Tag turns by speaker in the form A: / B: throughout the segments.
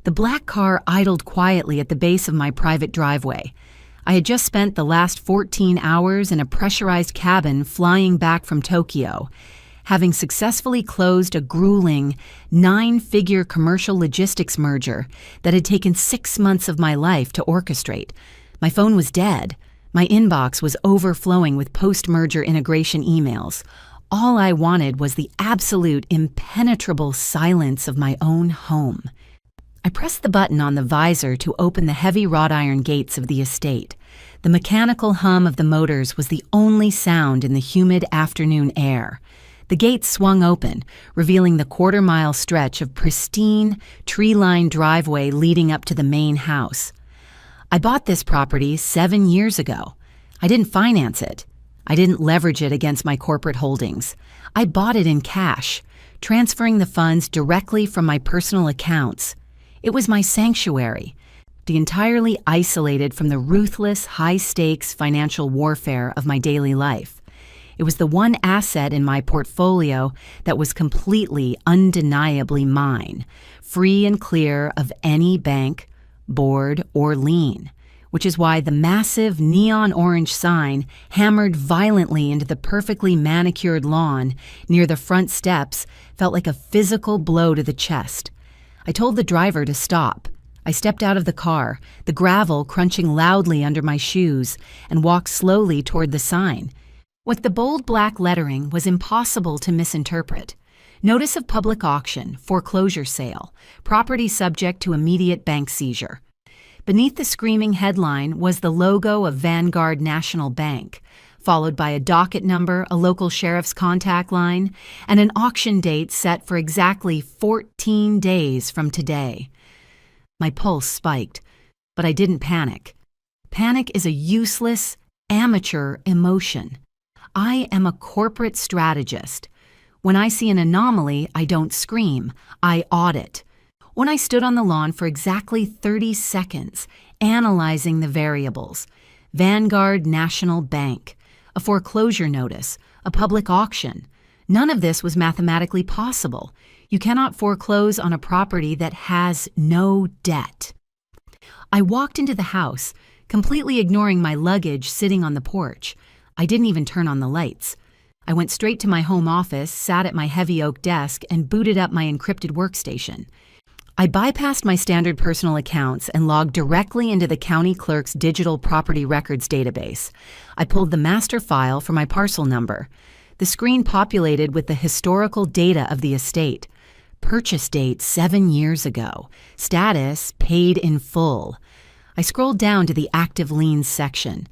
A: The black car idled quietly at the base of my private driveway. I had just spent the last 14 hours in a pressurized cabin flying back from Tokyo, having successfully closed a grueling 9-figure commercial logistics merger that had taken 6 months of my life to orchestrate. My phone was dead. My inbox was overflowing with post-merger integration emails. All I wanted was the absolute impenetrable silence of my own home. I pressed the button on the visor to open the heavy wrought iron gates of the estate. The mechanical hum of the motors was the only sound in the humid afternoon air. The gates swung open, revealing the quarter-mile stretch of pristine, tree-lined driveway leading up to the main house. I bought this property 7 years ago. I didn't finance it. I didn't leverage it against my corporate holdings. I bought it in cash, transferring the funds directly from my personal accounts. It was my sanctuary, entirely isolated from the ruthless, high-stakes financial warfare of my daily life. It was the one asset in my portfolio that was completely, undeniably mine, free and clear of any bank, board, or lien, which is why the massive neon orange sign hammered violently into the perfectly manicured lawn near the front steps felt like a physical blow to the chest. I told the driver to stop. I stepped out of the car, the gravel crunching loudly under my shoes, and walked slowly toward the sign. With the bold black lettering was impossible to misinterpret. Notice of public auction, foreclosure sale, property subject to immediate bank seizure. Beneath the screaming headline was the logo of Vanguard National Bank, followed by a docket number, a local sheriff's contact line, and an auction date set for exactly 14 days from today. My pulse spiked, but I didn't panic. Panic is a useless, amateur emotion. I am a corporate strategist. When I see an anomaly, I don't scream, I audit. When I stood on the lawn for exactly 30 seconds, analyzing the variables, Vanguard National Bank, a foreclosure notice, a public auction. None of this was mathematically possible. You cannot foreclose on a property that has no debt. I walked into the house, completely ignoring my luggage sitting on the porch. I didn't even turn on the lights. I went straight to my home office, sat at my heavy oak desk, and booted up my encrypted workstation. I bypassed my standard personal accounts and logged directly into the county clerk's digital property records database. I pulled the master file for my parcel number. The screen populated with the historical data of the estate. Purchase date 7 years ago. Status paid in full. I scrolled down to the active liens section.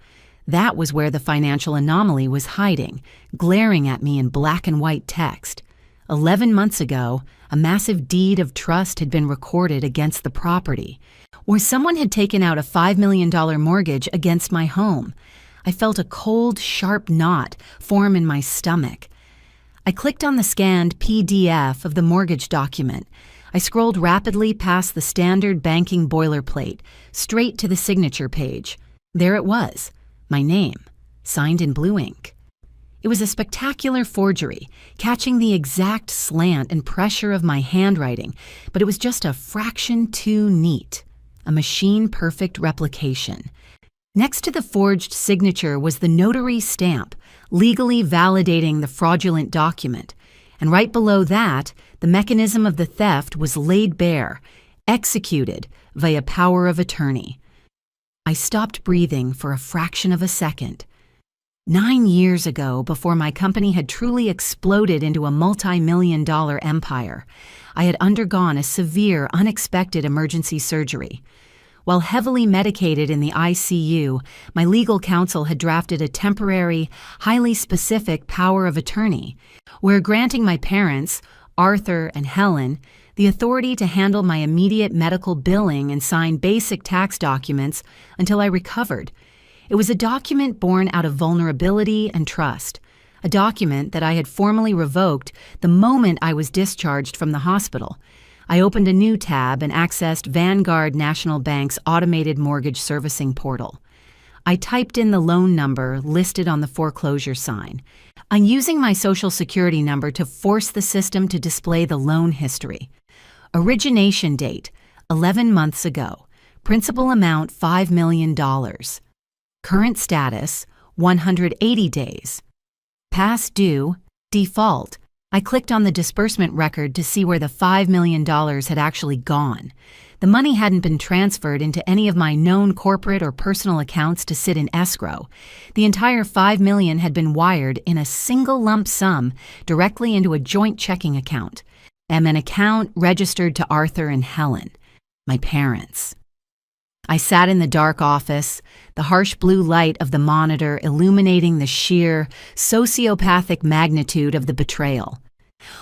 A: That was where the financial anomaly was hiding, glaring at me in black and white text. 11 months ago, a massive deed of trust had been recorded against the property, or someone had taken out a $5 million mortgage against my home. I felt a cold, sharp knot form in my stomach. I clicked on the scanned PDF of the mortgage document. I scrolled rapidly past the standard banking boilerplate, straight to the signature page. There it was, my name, signed in blue ink. It was a spectacular forgery, catching the exact slant and pressure of my handwriting, but it was just a fraction too neat, a machine-perfect replication. Next to the forged signature was the notary stamp, legally validating the fraudulent document, and right below that, the mechanism of the theft was laid bare, executed via power of attorney. I stopped breathing for a fraction of a second. 9 years ago, before my company had truly exploded into a multi-million-dollar empire, I had undergone a severe, unexpected emergency surgery. While heavily medicated in the ICU, my legal counsel had drafted a temporary, highly specific power of attorney, where granting my parents, Arthur and Helen, the authority to handle my immediate medical billing and sign basic tax documents until I recovered. It was a document born out of vulnerability and trust, a document that I had formally revoked the moment I was discharged from the hospital. I opened a new tab and accessed Vanguard National Bank's automated mortgage servicing portal. I typed in the loan number listed on the foreclosure sign. I'm using my social security number to force the system to display the loan history. Origination date, 11 months ago. Principal amount $5 million. Current status 180 days. Past due, default. I clicked on the disbursement record to see where the $5 million had actually gone. The money hadn't been transferred into any of my known corporate or personal accounts to sit in escrow. The entire $5 million had been wired in a single lump sum directly into a joint checking account, and an account registered to Arthur and Helen, my parents. I sat in the dark office, the harsh blue light of the monitor illuminating the sheer, sociopathic magnitude of the betrayal.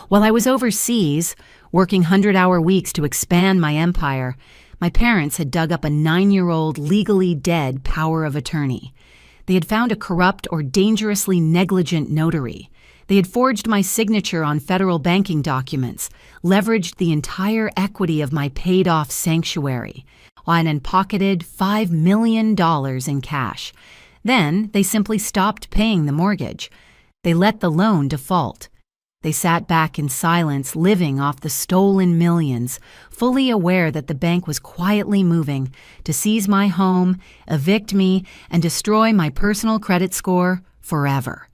A: While I was overseas, working 100-hour weeks to expand my empire, my parents had dug up a 9-year-old legally dead power of attorney. They had found a corrupt or dangerously negligent notary. They had forged my signature on federal banking documents, leveraged the entire equity of my paid-off sanctuary, and pocketed $5 million in cash. Then they simply stopped paying the mortgage. They let the loan default. They sat back in silence, living off the stolen millions, fully aware that the bank was quietly moving to seize my home, evict me, and destroy my personal credit score forever.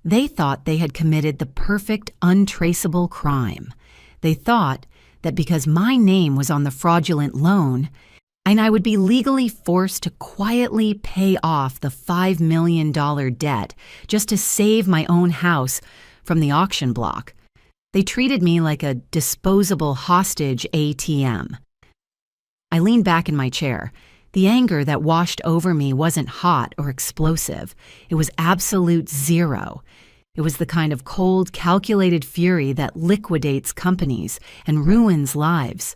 A: They thought they had committed the perfect, untraceable crime. They thought that because my name was on the fraudulent loan, and I would be legally forced to quietly pay off the $5 million debt just to save my own house from the auction block. They treated me like a disposable hostage ATM. I leaned back in my chair. The anger that washed over me wasn't hot or explosive. It was absolute zero. It was the kind of cold, calculated fury that liquidates companies and ruins lives.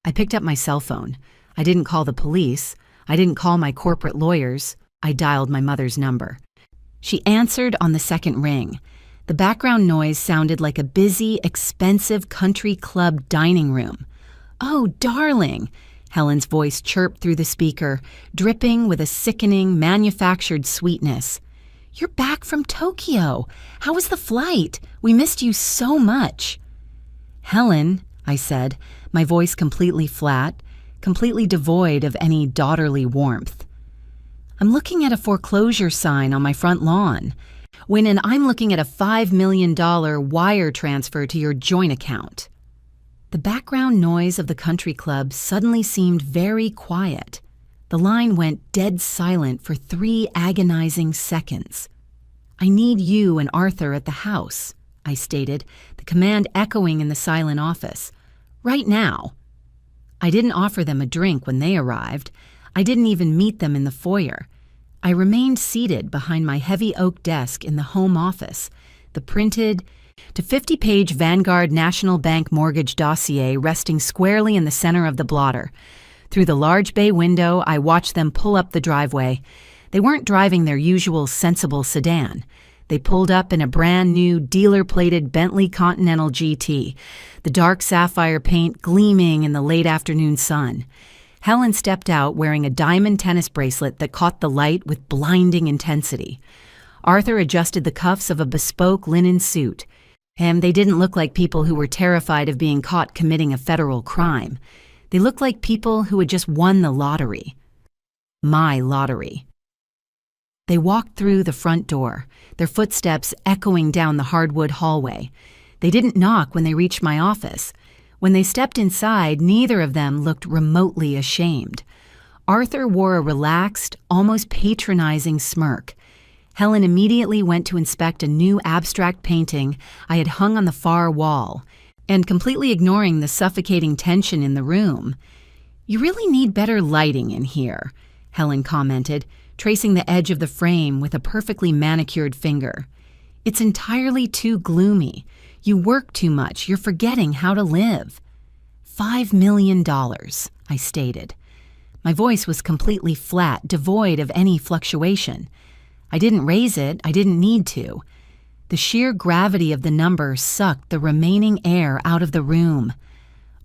A: I picked up my cell phone. I didn't call the police. I didn't call my corporate lawyers. I dialed my mother's number. She answered on the second ring. The background noise sounded like a busy, expensive country club dining room. "Oh, darling," Helen's voice chirped through the speaker, dripping with a sickening, manufactured sweetness. "You're back from Tokyo. How was the flight? We missed you so much." "Helen," I said, my voice completely flat, completely devoid of any daughterly warmth. "I'm looking at a foreclosure sign on my front lawn. And I'm looking at a $5 million wire transfer to your joint account." The background noise of the country club suddenly seemed very quiet. The line went dead silent for 3 agonizing seconds. "I need you and Arthur at the house," I stated, the command echoing in the silent office. "Right now." I didn't offer them a drink when they arrived. I didn't even meet them in the foyer. I remained seated behind my heavy oak desk in the home office, the printed to 50-page Vanguard National Bank mortgage dossier resting squarely in the center of the blotter. Through the large bay window, I watched them pull up the driveway. They weren't driving their usual sensible sedan. They pulled up in a brand-new, dealer-plated Bentley Continental GT, the dark sapphire paint gleaming in the late afternoon sun. Helen stepped out wearing a diamond tennis bracelet that caught the light with blinding intensity. Arthur adjusted the cuffs of a bespoke linen suit, and they didn't look like people who were terrified of being caught committing a federal crime. They looked like people who had just won the lottery. My lottery. They walked through the front door, their footsteps echoing down the hardwood hallway. They didn't knock when they reached my office. When they stepped inside, neither of them looked remotely ashamed. Arthur wore a relaxed, almost patronizing smirk. Helen immediately went to inspect a new abstract painting I had hung on the far wall, and completely ignoring the suffocating tension in the room. "You really need better lighting in here," Helen commented, tracing the edge of the frame with a perfectly manicured finger. "It's entirely too gloomy. You work too much. You're forgetting how to live." $5 million, I stated. My voice was completely flat, devoid of any fluctuation. I didn't raise it. I didn't need to. The sheer gravity of the number sucked the remaining air out of the room.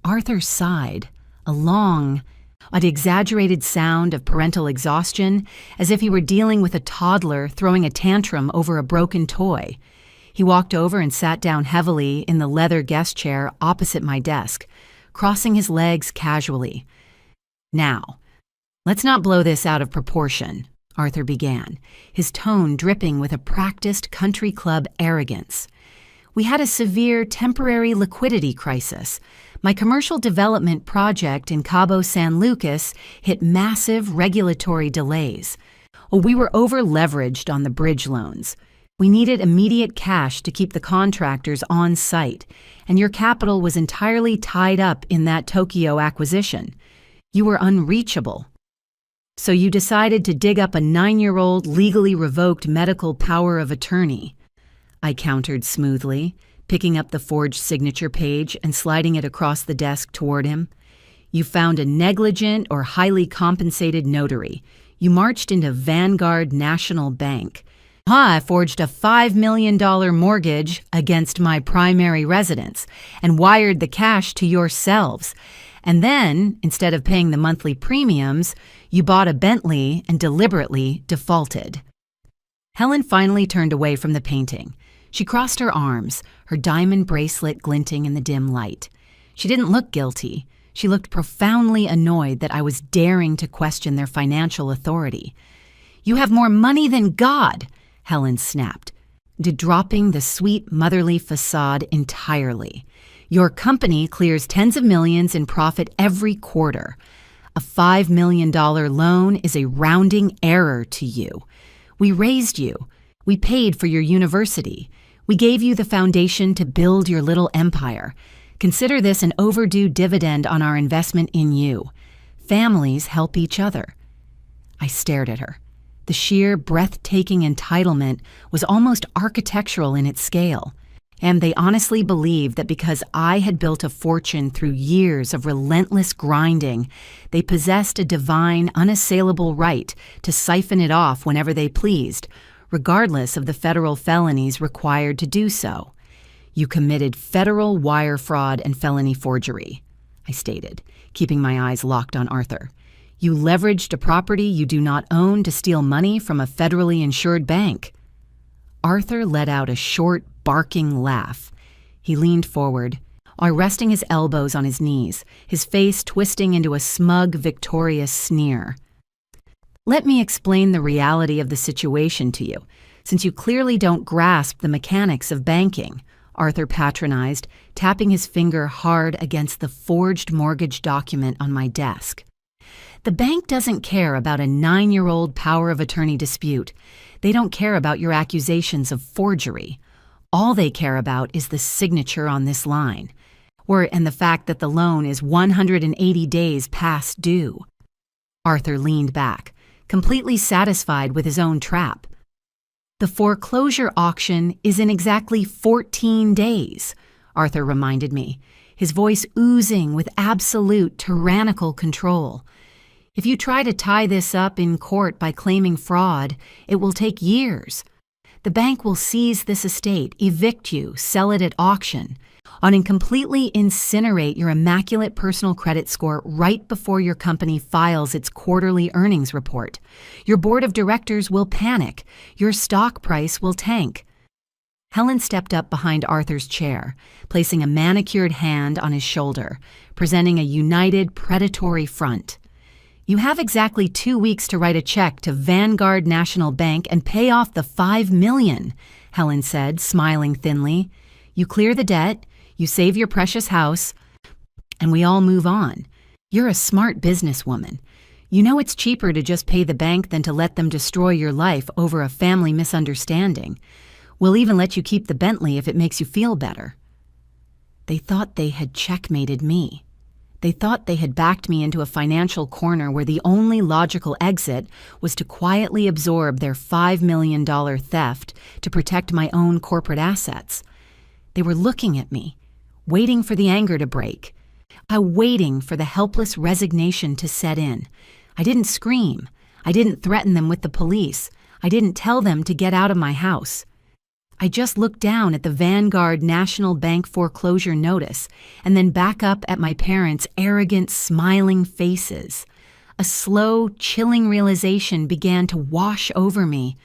A: Arthur sighed, a long, an exaggerated sound of parental exhaustion, as if he were dealing with a toddler throwing a tantrum over a broken toy. He walked over and sat down heavily in the leather guest chair opposite my desk, crossing his legs casually. "Now, let's not blow this out of proportion," Arthur began, his tone dripping with a practiced country club arrogance. "We had a severe temporary liquidity crisis. My commercial development project in Cabo San Lucas hit massive regulatory delays. We were over-leveraged on the bridge loans. We needed immediate cash to keep the contractors on site, and your capital was entirely tied up in that Tokyo acquisition. You were unreachable. So you decided to dig up a 9-year-old legally revoked medical power of attorney," I countered smoothly, picking up the forged signature page and sliding it across the desk toward him. "You found a negligent or highly compensated notary. You marched into Vanguard National Bank. I forged a $5 million mortgage against my primary residence and wired the cash to yourselves. And then, instead of paying the monthly premiums, you bought a Bentley and deliberately defaulted." Helen finally turned away from the painting. She crossed her arms, her diamond bracelet glinting in the dim light. She didn't look guilty. She looked profoundly annoyed that I was daring to question their financial authority. "You have more money than God," Helen snapped, dropping the sweet motherly facade entirely. "Your company clears tens of millions in profit every quarter. A $5 million loan is a rounding error to you. We raised you. We paid for your university. We gave you the foundation to build your little empire. Consider this an overdue dividend on our investment in you. Families help each other." I stared at her. The sheer, breathtaking entitlement was almost architectural in its scale. And they honestly believed that because I had built a fortune through years of relentless grinding, they possessed a divine, unassailable right to siphon it off whenever they pleased, regardless of the federal felonies required to do so. "You committed federal wire fraud and felony forgery," I stated, keeping my eyes locked on Arthur. "You leveraged a property you do not own to steal money from a federally insured bank." Arthur let out a short, barking laugh. He leaned forward, resting his elbows on his knees, his face twisting into a smug, victorious sneer. "Let me explain the reality of the situation to you, since you clearly don't grasp the mechanics of banking," Arthur patronized, tapping his finger hard against the forged mortgage document on my desk. "The bank doesn't care about a 9-year-old power of attorney dispute. They don't care about your accusations of forgery. All they care about is the signature on this line, and the fact that the loan is 180 days past due." Arthur leaned back, completely satisfied with his own trap. "The foreclosure auction is in exactly 14 days, Arthur reminded me, his voice oozing with absolute tyrannical control. "If you try to tie this up in court by claiming fraud, it will take years. The bank will seize this estate, evict you, sell it at auction, and completely incinerate your immaculate personal credit score right before your company files its quarterly earnings report. Your board of directors will panic. Your stock price will tank." Helen stepped up behind Arthur's chair, placing a manicured hand on his shoulder, presenting a united predatory front. "You have exactly 2 weeks to write a check to Vanguard National Bank and pay off the $5 million, Helen said, smiling thinly. "You clear the debt, you save your precious house, and we all move on. You're a smart businesswoman. You know it's cheaper to just pay the bank than to let them destroy your life over a family misunderstanding. We'll even let you keep the Bentley if it makes you feel better." They thought they had checkmated me. They thought they had backed me into a financial corner where the only logical exit was to quietly absorb their $5 million theft to protect my own corporate assets. They were looking at me, waiting for the anger to break, waiting for the helpless resignation to set in. I didn't scream. I didn't threaten them with the police. I didn't tell them to get out of my house. I just looked down at the Vanguard National Bank foreclosure notice and then back up at my parents' arrogant, smiling faces. A slow, chilling realization began to wash over me.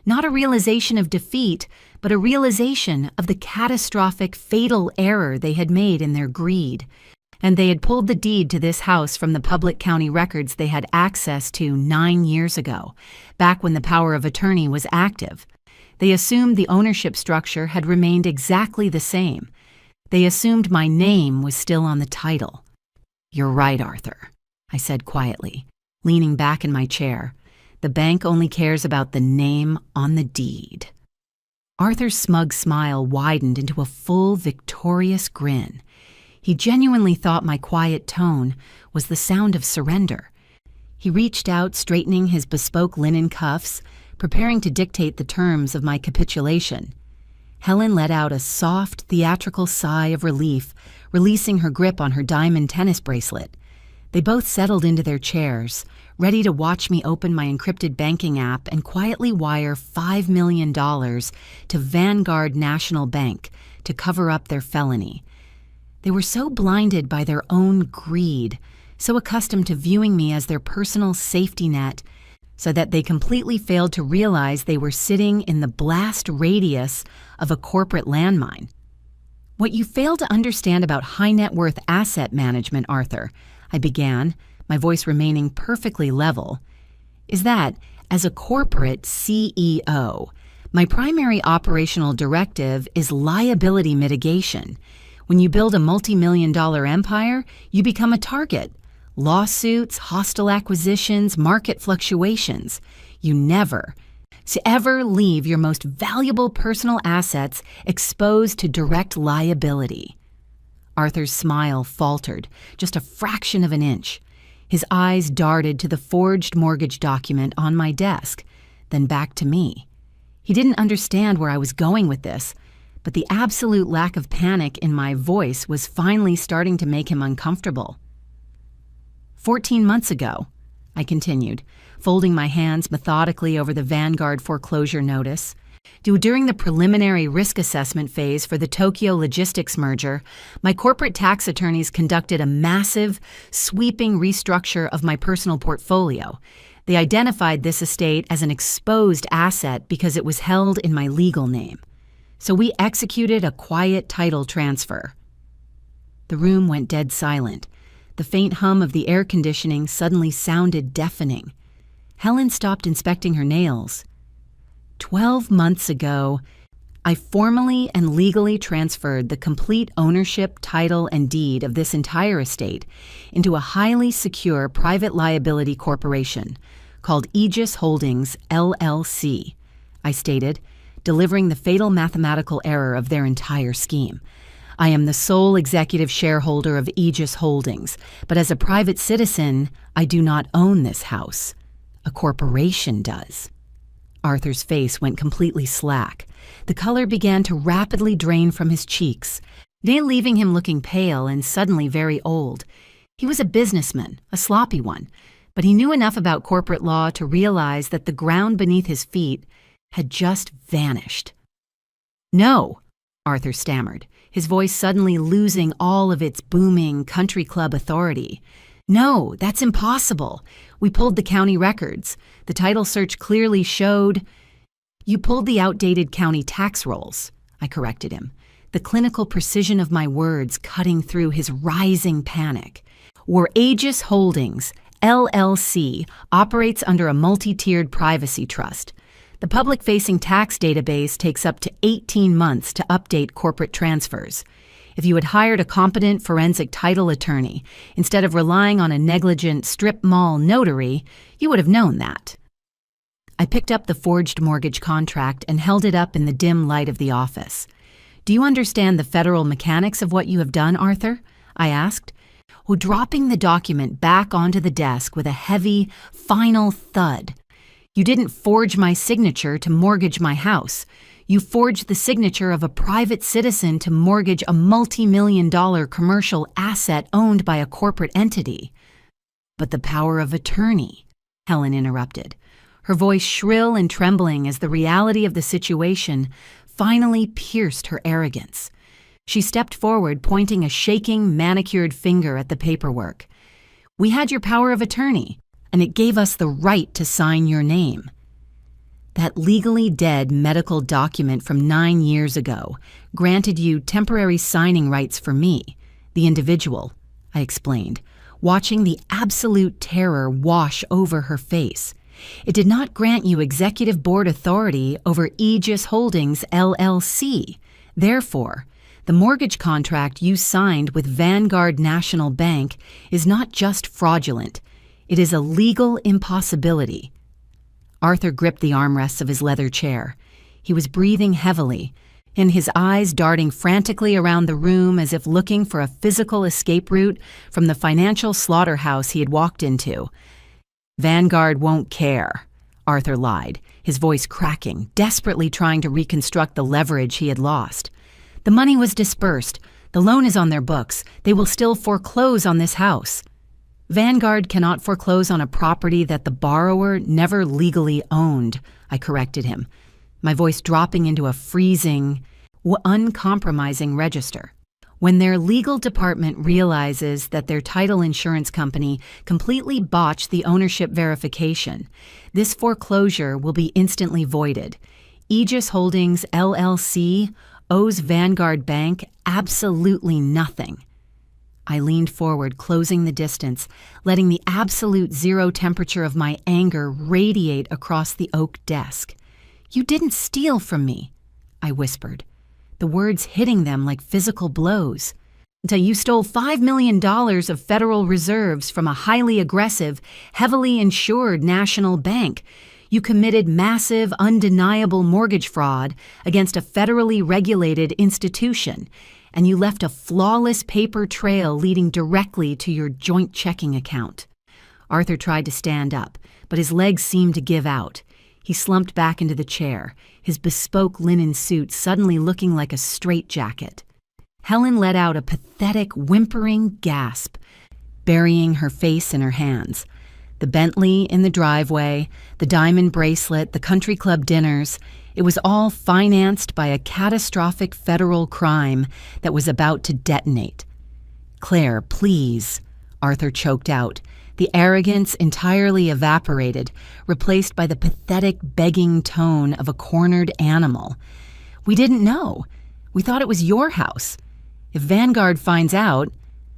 A: Not a realization of defeat, but a realization of the catastrophic, fatal error they had made in their greed. and they had pulled the deed to this house from the public county records they had access to 9 years ago, back when the power of attorney was active. They assumed the ownership structure had remained exactly the same. They assumed my name was still on the title. "You're right, Arthur," I said quietly, leaning back in my chair. "The bank only cares about the name on the deed." Arthur's smug smile widened into a full, victorious grin. He genuinely thought my quiet tone was the sound of surrender. He reached out, straightening his bespoke linen cuffs, preparing to dictate the terms of my capitulation. Helen let out a soft, theatrical sigh of relief, releasing her grip on her diamond tennis bracelet. They both settled into their chairs, ready to watch me open my encrypted banking app and quietly wire $5 million to Vanguard National Bank to cover up their felony. They were so blinded by their own greed, so accustomed to viewing me as their personal safety net, so that they completely failed to realize they were sitting in the blast radius of a corporate landmine. "What you fail to understand about high net worth asset management, Arthur," I began, my voice remaining perfectly level, "is that, as a corporate CEO, my primary operational directive is liability mitigation. When you build a multi-million-dollar empire, you become a target. Lawsuits, hostile acquisitions, market fluctuations. You never, ever leave your most valuable personal assets exposed to direct liability." Arthur's smile faltered, just a fraction of an inch. His eyes darted to the forged mortgage document on my desk, then back to me. He didn't understand where I was going with this, but the absolute lack of panic in my voice was finally starting to make him uncomfortable. 14 months ago, I continued, folding my hands methodically over the Vanguard foreclosure notice, during the preliminary risk assessment phase for the Tokyo Logistics merger, my corporate tax attorneys conducted a massive, sweeping restructure of my personal portfolio. They identified this estate as an exposed asset because it was held in my legal name. So we executed a quiet title transfer. The room went dead silent. The faint hum of the air conditioning suddenly sounded deafening. Helen stopped inspecting her nails. 12 months ago, I formally and legally transferred the complete ownership, title, and deed of this entire estate into a highly secure private liability corporation called Aegis Holdings, LLC, I stated, delivering the fatal mathematical error of their entire scheme. I am the sole executive shareholder of Aegis Holdings, but as a private citizen, I do not own this house. A corporation does. Arthur's face went completely slack. The color began to rapidly drain from his cheeks, leaving him looking pale and suddenly very old. He was a businessman, a sloppy one, but he knew enough about corporate law to realize that the ground beneath his feet had just vanished. "No," Arthur stammered, his voice suddenly losing all of its booming country club authority. "No, that's impossible. We pulled the county records. The title search clearly showed—" "You pulled the outdated county tax rolls," I corrected him, the clinical precision of my words cutting through his rising panic. "Where Aegis Holdings, LLC, operates under a multi-tiered privacy trust. The public-facing tax database takes up to 18 months to update corporate transfers. If you had hired a competent forensic title attorney instead of relying on a negligent strip mall notary, you would have known that." I picked up the forged mortgage contract and held it up in the dim light of the office. "Do you understand the federal mechanics of what you have done, Arthur?" I asked, dropping the document back onto the desk with a heavy, final thud. "You didn't forge my signature to mortgage my house. You forged the signature of a private citizen to mortgage a multi-million-dollar commercial asset owned by a corporate entity." "But the power of attorney," Helen interrupted, her voice shrill and trembling as the reality of the situation finally pierced her arrogance. She stepped forward, pointing a shaking, manicured finger at the paperwork. "We had your power of attorney, and it gave us the right to sign your name. That legally dead medical document from 9 years ago granted you temporary signing rights for me, the individual," I explained, watching the absolute terror wash over her face. It did not grant you executive board authority over Aegis Holdings, LLC. Therefore, the mortgage contract you signed with Vanguard National Bank is not just fraudulent. It is a legal impossibility. Arthur gripped the armrests of his leather chair. He was breathing heavily, and his eyes darting frantically around the room as if looking for a physical escape route from the financial slaughterhouse he had walked into. Vanguard won't care, Arthur lied, his voice cracking, desperately trying to reconstruct the leverage he had lost. The money was dispersed. The loan is on their books. They will still foreclose on this house. Vanguard cannot foreclose on a property that the borrower never legally owned, I corrected him, my voice dropping into a freezing, uncompromising register. When their legal department realizes that their title insurance company completely botched the ownership verification, this foreclosure will be instantly voided. Aegis Holdings, LLC, owes Vanguard Bank absolutely nothing. I leaned forward, closing the distance, letting the absolute zero temperature of my anger radiate across the oak desk. "You didn't steal from me," I whispered, the words hitting them like physical blows. "Until you stole $5 million of Federal Reserves from a highly aggressive, heavily insured national bank. You committed massive, undeniable mortgage fraud against a federally regulated institution, and you left a flawless paper trail leading directly to your joint checking account." Arthur tried to stand up, but his legs seemed to give out. He slumped back into the chair, his bespoke linen suit suddenly looking like a straitjacket. Helen let out a pathetic, whimpering gasp, burying her face in her hands. The Bentley in the driveway, the diamond bracelet, the country club dinners, it was all financed by a catastrophic federal crime that was about to detonate. "Claire, please," Arthur choked out, the arrogance entirely evaporated, replaced by the pathetic begging tone of a cornered animal. "We didn't know. We thought it was your house. If Vanguard finds out,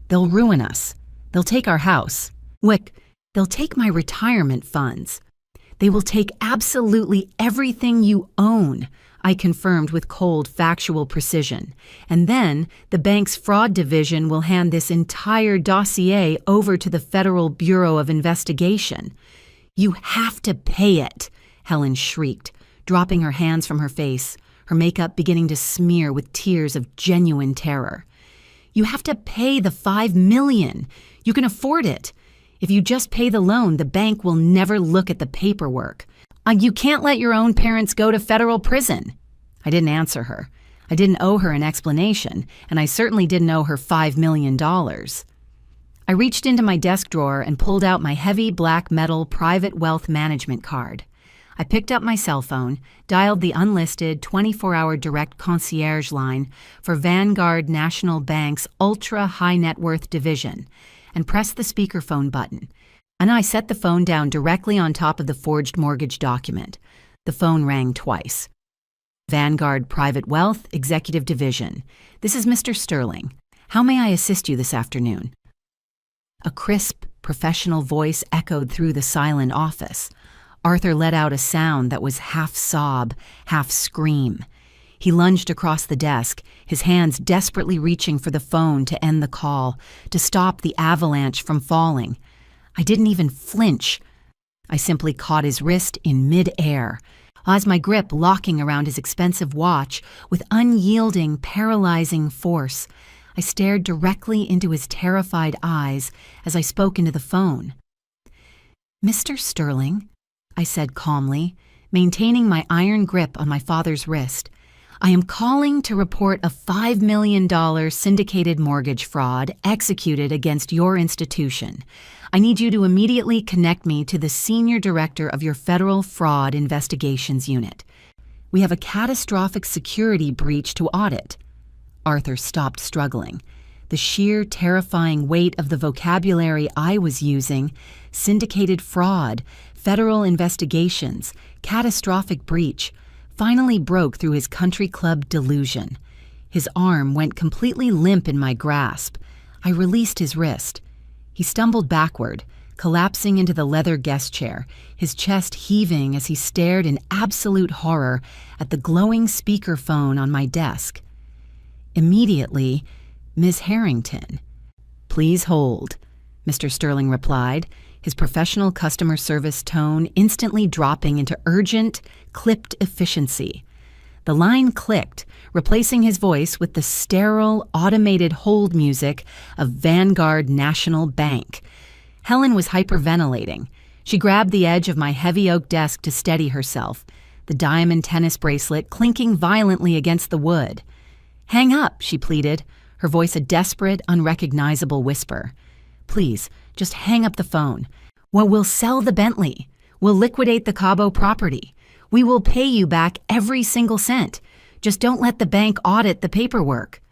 A: they'll ruin us. They'll take our house. Wick, they'll take my retirement funds. They will take absolutely everything you own," I confirmed with cold, factual precision. "And then the bank's fraud division will hand this entire dossier over to the Federal Bureau of Investigation." "You have to pay it," Helen shrieked, dropping her hands from her face, her makeup beginning to smear with tears of genuine terror. "You have to pay the $5 million. You can afford it. If you just pay the loan, the bank will never look at the paperwork. You can't let your own parents go to federal prison." I didn't answer her. I didn't owe her an explanation, and I certainly didn't owe her $5 million. I reached into my desk drawer and pulled out my heavy black metal private wealth management card. I picked up my cell phone, dialed the unlisted 24-hour direct concierge line for Vanguard National Bank's ultra-high net worth division, and pressed the speakerphone button. And I set the phone down directly on top of the forged mortgage document. The phone rang twice. "Vanguard Private Wealth, Executive Division. This is Mr. Sterling. How may I assist you this afternoon?" A crisp, professional voice echoed through the silent office. Arthur let out a sound that was half sob, half scream. He lunged across the desk, his hands desperately reaching for the phone to end the call, to stop the avalanche from falling. I didn't even flinch. I simply caught his wrist in mid-air, as my grip locking around his expensive watch with unyielding, paralyzing force. I stared directly into his terrified eyes as I spoke into the phone. "Mr. Sterling," I said calmly, maintaining my iron grip on my father's wrist, "I am calling to report a $5 million syndicated mortgage fraud executed against your institution. I need you to immediately connect me to the senior director of your Federal Fraud Investigations Unit. We have a catastrophic security breach to audit." Arthur stopped struggling. The sheer, terrifying weight of the vocabulary I was using, syndicated fraud, federal investigations, catastrophic breach, finally broke through his country club delusion. His arm went completely limp in my grasp. I released his wrist. He stumbled backward, collapsing into the leather guest chair, his chest heaving as he stared in absolute horror at the glowing speakerphone on my desk. Immediately, "Miss Harrington." "Please hold," Mr. Sterling replied, his professional customer service tone instantly dropping into urgent, clipped efficiency. The line clicked, replacing his voice with the sterile, automated hold music of Vanguard National Bank. Helen was hyperventilating. She grabbed the edge of my heavy oak desk to steady herself, the diamond tennis bracelet clinking violently against the wood. "Hang up," she pleaded, her voice a desperate, unrecognizable whisper. "Please, just hang up the phone. Well, we'll sell the Bentley. We'll liquidate the Cabo property. We will pay you back every single cent. Just don't let the bank audit the paperwork."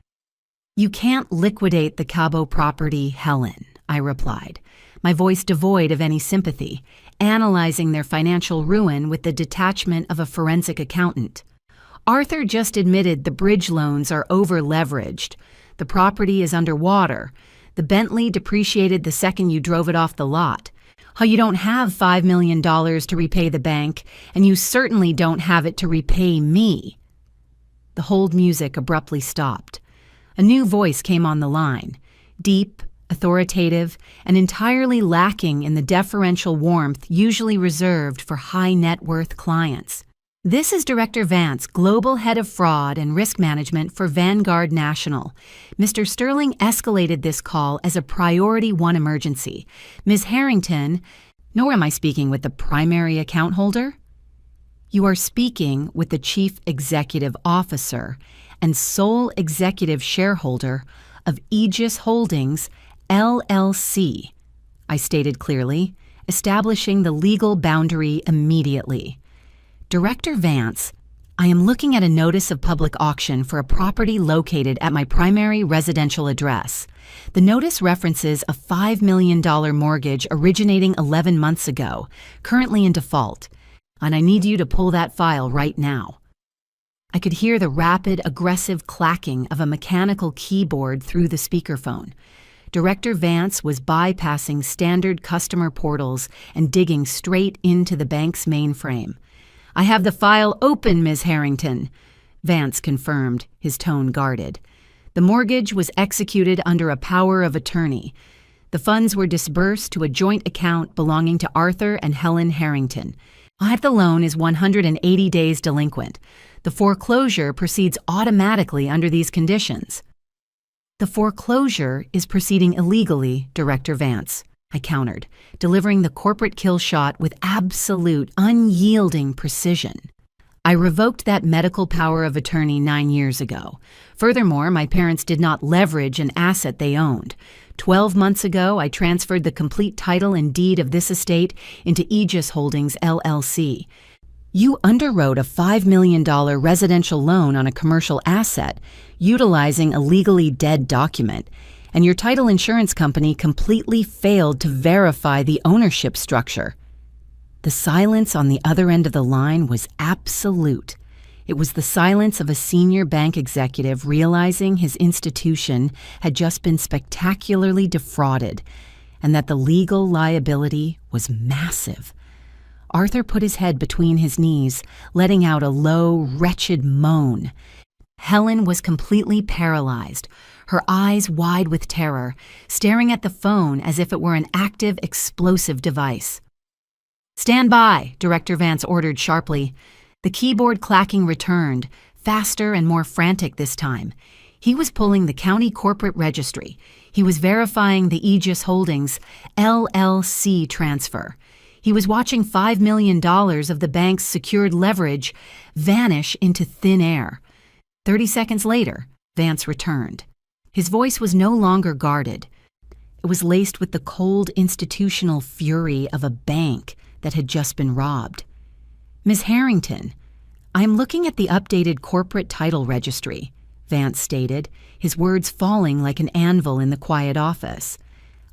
A: "You can't liquidate the Cabo property, Helen," I replied, my voice devoid of any sympathy, analyzing their financial ruin with the detachment of a forensic accountant. "Arthur just admitted the bridge loans are over-leveraged. The property is underwater. The Bentley depreciated the second you drove it off the lot. How you don't have $5 million to repay the bank, and you certainly don't have it to repay me." The hold music abruptly stopped. A new voice came on the line, deep, authoritative, and entirely lacking in the deferential warmth usually reserved for high-net-worth clients. "This is Director Vance, Global Head of Fraud and Risk Management for Vanguard National. Mr. Sterling escalated this call as a Priority 1 emergency. Ms. Harrington," nor am I speaking with the primary account holder. "You are speaking with the Chief Executive Officer and sole executive shareholder of Aegis Holdings, LLC," I stated clearly, establishing the legal boundary immediately. "Director Vance, I am looking at a notice of public auction for a property located at my primary residential address. The notice references a $5 million mortgage originating 11 months ago, currently in default, and I need you to pull that file right now." I could hear the rapid, aggressive clacking of a mechanical keyboard through the speakerphone. Director Vance was bypassing standard customer portals and digging straight into the bank's mainframe. "I have the file open, Ms. Harrington," Vance confirmed, his tone guarded. "The mortgage was executed under a power of attorney. The funds were disbursed to a joint account belonging to Arthur and Helen Harrington. The loan is 180 days delinquent. The foreclosure proceeds automatically under these conditions." "The foreclosure is proceeding illegally, Director Vance," I countered, delivering the corporate kill shot with absolute, unyielding precision. "I revoked that medical power of attorney 9 years ago. Furthermore, my parents did not leverage an asset they owned. 12 months ago, I transferred the complete title and deed of this estate into Aegis Holdings, LLC. You underwrote a $5 million residential loan on a commercial asset, utilizing a legally dead document, and your title insurance company completely failed to verify the ownership structure." The silence on the other end of the line was absolute. It was the silence of a senior bank executive realizing his institution had just been spectacularly defrauded, and that the legal liability was massive. Arthur put his head between his knees, letting out a low, wretched moan. Helen was completely paralyzed, her eyes wide with terror, staring at the phone as if it were an active, explosive device. "Stand by," Director Vance ordered sharply. The keyboard clacking returned, faster and more frantic this time. He was pulling the county corporate registry. He was verifying the Aegis Holdings, LLC transfer. He was watching $5 million of the bank's secured leverage vanish into thin air. 30 seconds later, Vance returned. His voice was no longer guarded. It was laced with the cold institutional fury of a bank that had just been robbed. "Ms. Harrington, I'm looking at the updated corporate title registry," Vance stated, his words falling like an anvil in the quiet office.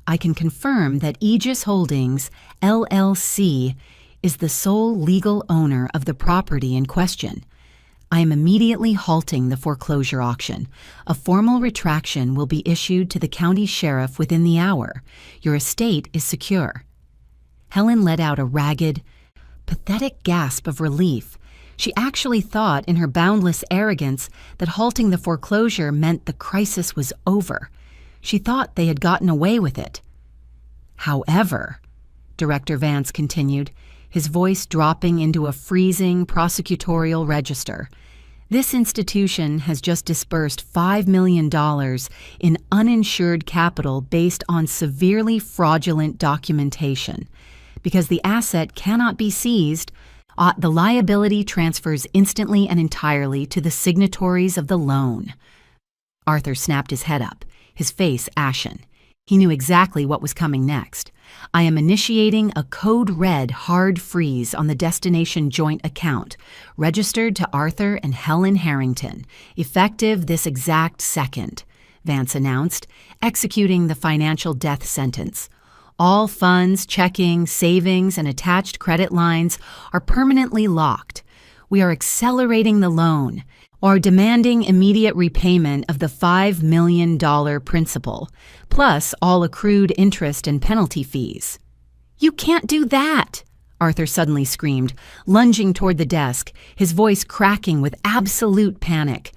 A: "I can confirm that Aegis Holdings, LLC, is the sole legal owner of the property in question. I am immediately halting the foreclosure auction. A formal retraction will be issued to the county sheriff within the hour. Your estate is secure." Helen let out a ragged, pathetic gasp of relief. She actually thought in her boundless arrogance that halting the foreclosure meant the crisis was over. She thought they had gotten away with it. "However," Director Vance continued, his voice dropping into a freezing prosecutorial register, "this institution has just disbursed $5 million in uninsured capital based on severely fraudulent documentation. Because the asset cannot be seized, the liability transfers instantly and entirely to the signatories of the loan." Arthur snapped his head up, his face ashen. He knew exactly what was coming next. "I am initiating a code red hard freeze on the destination joint account, registered to Arthur and Helen Harrington, effective this exact second," Vance announced, executing the financial death sentence. "All funds, checking, savings, and attached credit lines are permanently locked. We are accelerating the loan, or demanding immediate repayment of the $5 million principal, plus all accrued interest and penalty fees." "You can't do that!" Arthur suddenly screamed, lunging toward the desk, his voice cracking with absolute panic.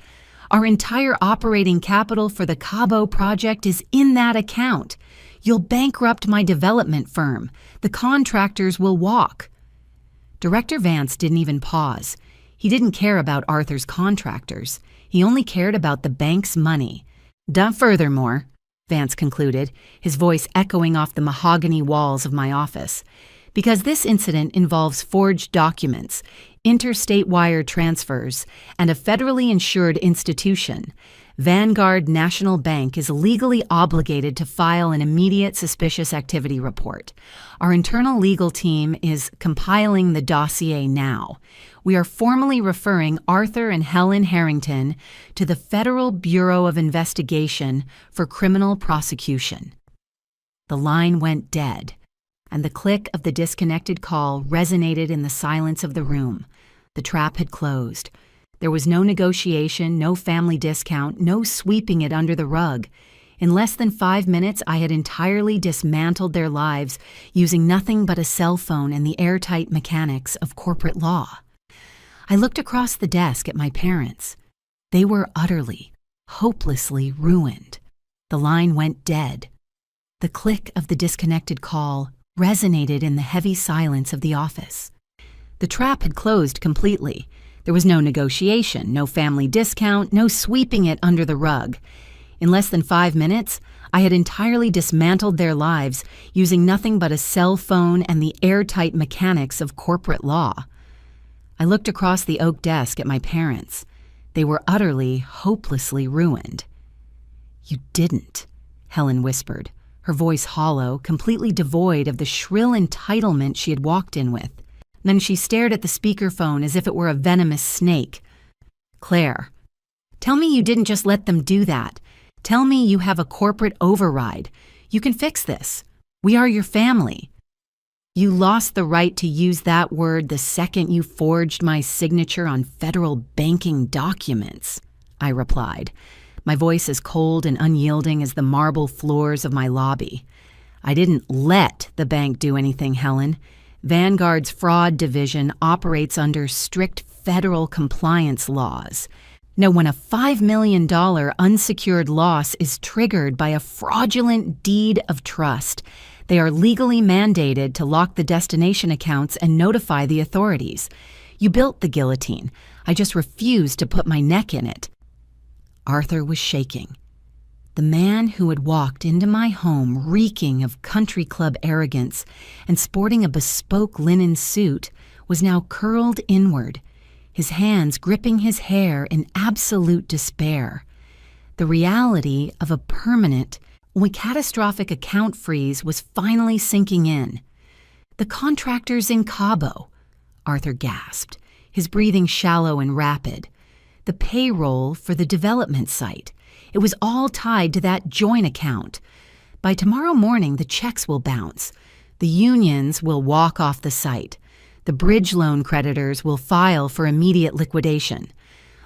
A: "Our entire operating capital for the Cabo project is in that account. You'll bankrupt my development firm. The contractors will walk." Director Vance didn't even pause. He didn't care about Arthur's contractors. He only cared about the bank's money. "Furthermore," Vance concluded, his voice echoing off the mahogany walls of my office, "because this incident involves forged documents, interstate wire transfers, and a federally insured institution, Vanguard National Bank is legally obligated to file an immediate suspicious activity report. Our internal legal team is compiling the dossier now. We are formally referring Arthur and Helen Harrington to the Federal Bureau of Investigation for criminal prosecution." The line went dead, and the click of the disconnected call resonated in the silence of the room. The trap had closed. There was no negotiation, no family discount, no sweeping it under the rug. In less than 5 minutes, I had entirely dismantled their lives using nothing but a cell phone and the airtight mechanics of corporate law. I looked across the desk at my parents. They were utterly, hopelessly ruined. The line went dead. The click of the disconnected call resonated in the heavy silence of the office. The trap had closed completely. There was no negotiation, no family discount, no sweeping it under the rug. In less than 5 minutes, I had entirely dismantled their lives using nothing but a cell phone and the airtight mechanics of corporate law. I looked across the oak desk at my parents. They were utterly, hopelessly ruined. "You didn't," Helen whispered, her voice hollow, completely devoid of the shrill entitlement she had walked in with. Then she stared at the speakerphone as if it were a venomous snake. "Claire, tell me you didn't just let them do that. Tell me you have a corporate override. You can fix this. We are your family." "You lost the right to use that word the second you forged my signature on federal banking documents," I replied, my voice as cold and unyielding as the marble floors of my lobby. "I didn't let the bank do anything, Helen. Vanguard's fraud division operates under strict federal compliance laws. Now, when a $5 million unsecured loss is triggered by a fraudulent deed of trust, they are legally mandated to lock the destination accounts and notify the authorities. You built the guillotine. I just refused to put my neck in it." Arthur was shaking. The man who had walked into my home reeking of country club arrogance and sporting a bespoke linen suit was now curled inward, his hands gripping his hair in absolute despair. The reality of a permanent, catastrophic account freeze was finally sinking in. "The contractors in Cabo," Arthur gasped, his breathing shallow and rapid. "The payroll for the development site. It was all tied to that joint account. By tomorrow morning, the checks will bounce. The unions will walk off the site. The bridge loan creditors will file for immediate liquidation.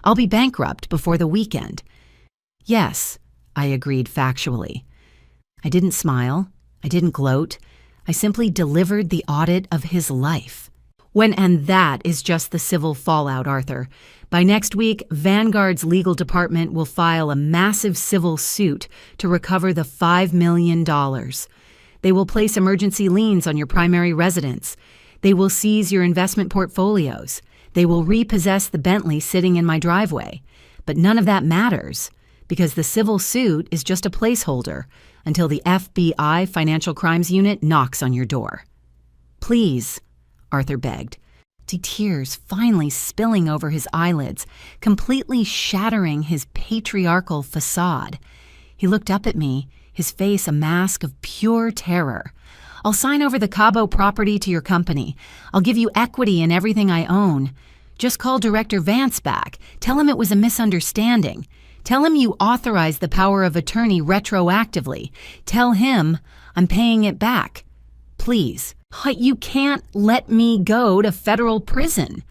A: I'll be bankrupt before the weekend." "Yes," I agreed factually. I didn't smile. I didn't gloat. I simply delivered the audit of his life. And that is just the civil fallout, Arthur. By next week, Vanguard's legal department will file a massive civil suit to recover the $5 million. They will place emergency liens on your primary residence. They will seize your investment portfolios. They will repossess the Bentley sitting in my driveway. But none of that matters, because the civil suit is just a placeholder until the FBI Financial Crimes Unit knocks on your door. "Please," Arthur begged, tears finally spilling over his eyelids, completely shattering his patriarchal facade. He looked up at me, his face a mask of pure terror. "I'll sign over the Cabo property to your company. I'll give you equity in everything I own. Just call Director Vance back. Tell him it was a misunderstanding. Tell him you authorized the power of attorney retroactively. Tell him I'm paying it back. Please. You can't let me go to federal prison.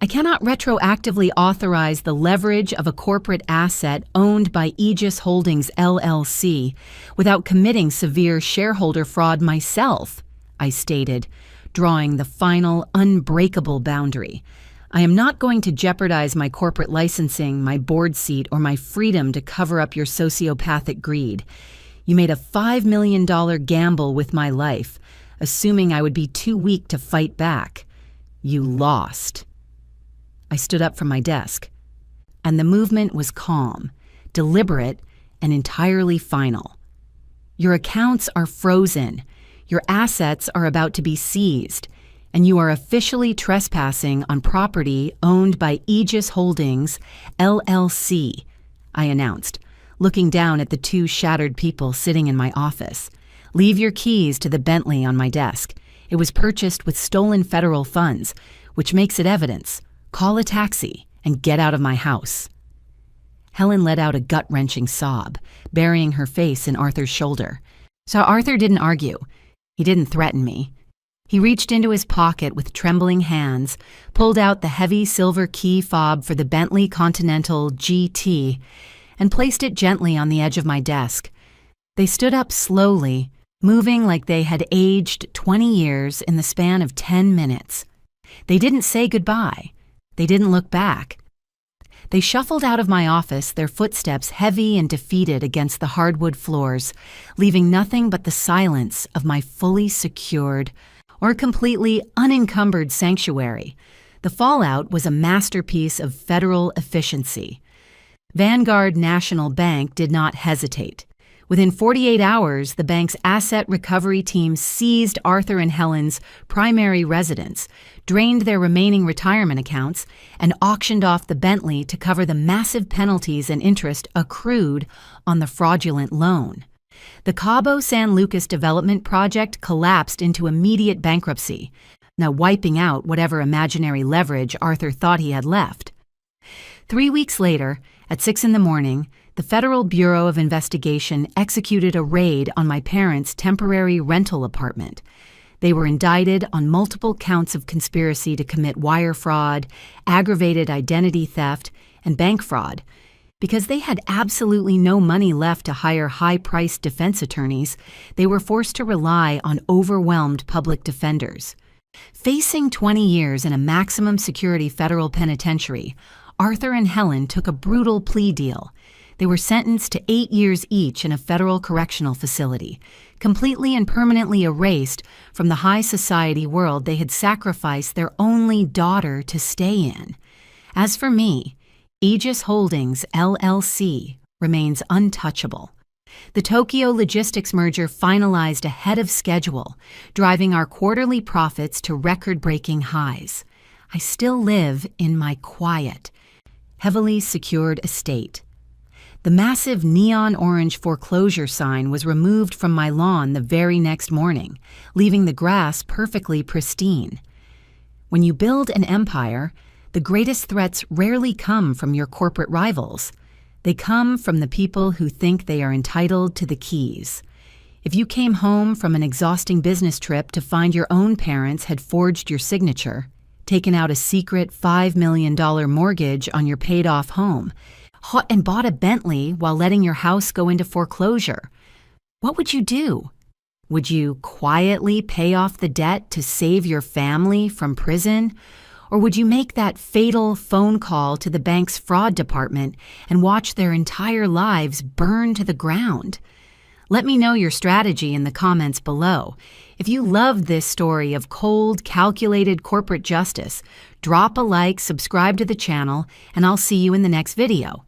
A: I cannot retroactively authorize the leverage of a corporate asset owned by Aegis Holdings LLC without committing severe shareholder fraud myself," I stated, drawing the final unbreakable boundary. "I am not going to jeopardize my corporate licensing, my board seat, or my freedom to cover up your sociopathic greed. You made a $5 million gamble with my life, assuming I would be too weak to fight back. You lost." I stood up from my desk, and the movement was calm, deliberate, and entirely final. "Your accounts are frozen. Your assets are about to be seized, and you are officially trespassing on property owned by Aegis Holdings, LLC," I announced, looking down at the two shattered people sitting in my office. "Leave your keys to the Bentley on my desk. It was purchased with stolen federal funds, which makes it evidence. Call a taxi and get out of my house." Helen let out a gut-wrenching sob, burying her face in Arthur's shoulder. So Arthur didn't argue. He didn't threaten me. He reached into his pocket with trembling hands, pulled out the heavy silver key fob for the Bentley Continental GT, and placed it gently on the edge of my desk. They stood up slowly, moving like they had aged 20 years in the span of 10 minutes. They didn't say goodbye. They didn't look back. They shuffled out of my office, their footsteps heavy and defeated against the hardwood floors, leaving nothing but the silence of my fully secured or completely unencumbered sanctuary. The fallout was a masterpiece of federal efficiency. Vanguard National Bank did not hesitate. Within 48 hours, the bank's asset recovery team seized Arthur and Helen's primary residence, drained their remaining retirement accounts, and auctioned off the Bentley to cover the massive penalties and interest accrued on the fraudulent loan. The Cabo San Lucas development project collapsed into immediate bankruptcy, now wiping out whatever imaginary leverage Arthur thought he had left. 3 weeks later, at 6 a.m, the Federal Bureau of Investigation executed a raid on my parents' temporary rental apartment. They were indicted on multiple counts of conspiracy to commit wire fraud, aggravated identity theft, and bank fraud. Because they had absolutely no money left to hire high-priced defense attorneys, they were forced to rely on overwhelmed public defenders. Facing 20 years in a maximum security federal penitentiary, Arthur and Helen took a brutal plea deal. They were sentenced to 8 years each in a federal correctional facility, completely and permanently erased from the high society world they had sacrificed their only daughter to stay in. As for me, Aegis Holdings LLC remains untouchable. The Tokyo Logistics merger finalized ahead of schedule, driving our quarterly profits to record-breaking highs. I still live in my quiet, heavily secured estate. The massive neon orange foreclosure sign was removed from my lawn the very next morning, leaving the grass perfectly pristine. When you build an empire, the greatest threats rarely come from your corporate rivals. They come from the people who think they are entitled to the keys. If you came home from an exhausting business trip to find your own parents had forged your signature, taken out a secret $5 million mortgage on your paid-off home, and bought a Bentley while letting your house go into foreclosure, what would you do? Would you quietly pay off the debt to save your family from prison? Or would you make that fatal phone call to the bank's fraud department and watch their entire lives burn to the ground? Let me know your strategy in the comments below. If you loved this story of cold, calculated corporate justice, drop a like, subscribe to the channel, and I'll see you in the next video.